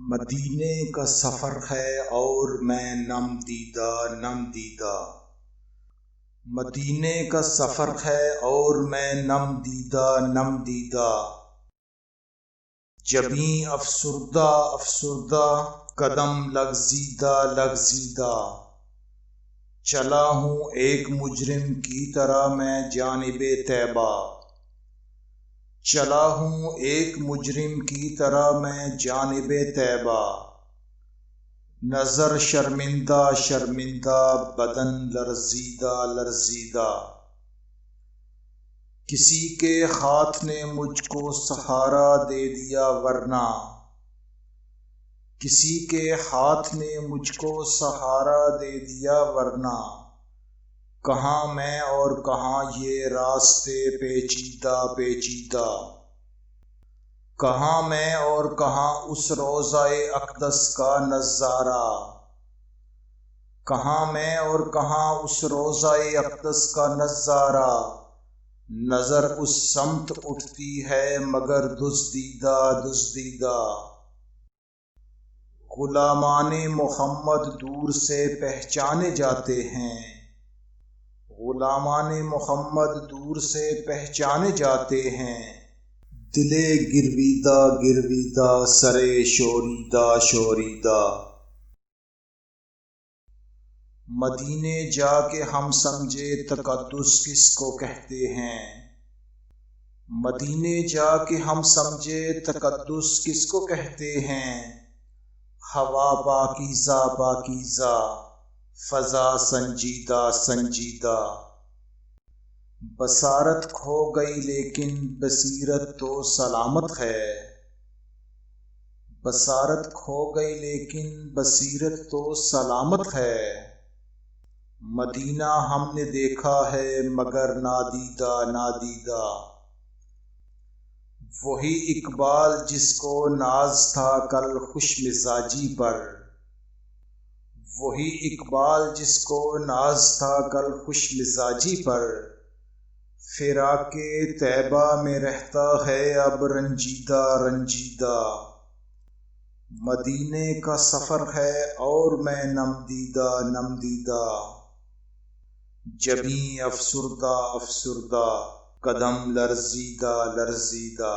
مدینے کا سفر ہے اور میں نم دیدہ نم دیدہ، مدینے کا سفر ہے اور میں نم دیدہ نم دیدہ، جبیں افسردہ افسردہ قدم لغزیدہ لغزیدہ، چلا ہوں ایک مجرم کی طرح میں جانب طیبہ، چلا ہوں ایک مجرم کی طرح میں جانب طیبہ، نظر شرمندہ شرمندہ بدن لرزیدہ لرزیدہ، کسی کے ہاتھ نے مجھ کو سہارا دے دیا ورنہ، کسی کے ہاتھ نے مجھ کو سہارا دے دیا ورنہ، کہاں میں اور کہاں یہ راستے پیچیدہ پیچیدہ، کہاں میں اور کہاں اس روضہ اقدس کا نظارہ، کہاں میں اور کہاں اس روضہ اقدس کا نظارہ، نظر اس سمت اٹھتی ہے مگر دزدیدہ دزدیدہ، غلامان محمد دور سے پہچانے جاتے ہیں، غلامان محمد دور سے پہچانے جاتے ہیں، دلے گرویدہ گرویدہ سرے شوریدہ شوریدہ، مدینے جا کے ہم سمجھے تقدس کس کو کہتے ہیں، مدینے جا کے ہم سمجھے تقدس کس کو کہتے ہیں، ہوا پاکیزہ پاکیزہ فضا سنجیدہ سنجیدہ، بصارت کھو گئی لیکن بصیرت تو سلامت ہے، بصارت کھو گئی لیکن بصیرت تو سلامت ہے، مدینہ ہم نے دیکھا ہے مگر نادیدہ نادیدہ، وہی اقبال جس کو ناز تھا کل خوش مزاجی پر، وہی اقبال جس کو ناز تھا کل خوش مزاجی پر، فراق طیبہ میں رہتا ہے اب رنجیدہ رنجیدہ، مدینے کا سفر ہے اور میں نم دیدہ نم دیدہ، جبیں افسردہ افسردہ قدم لرزیدہ لرزیدہ۔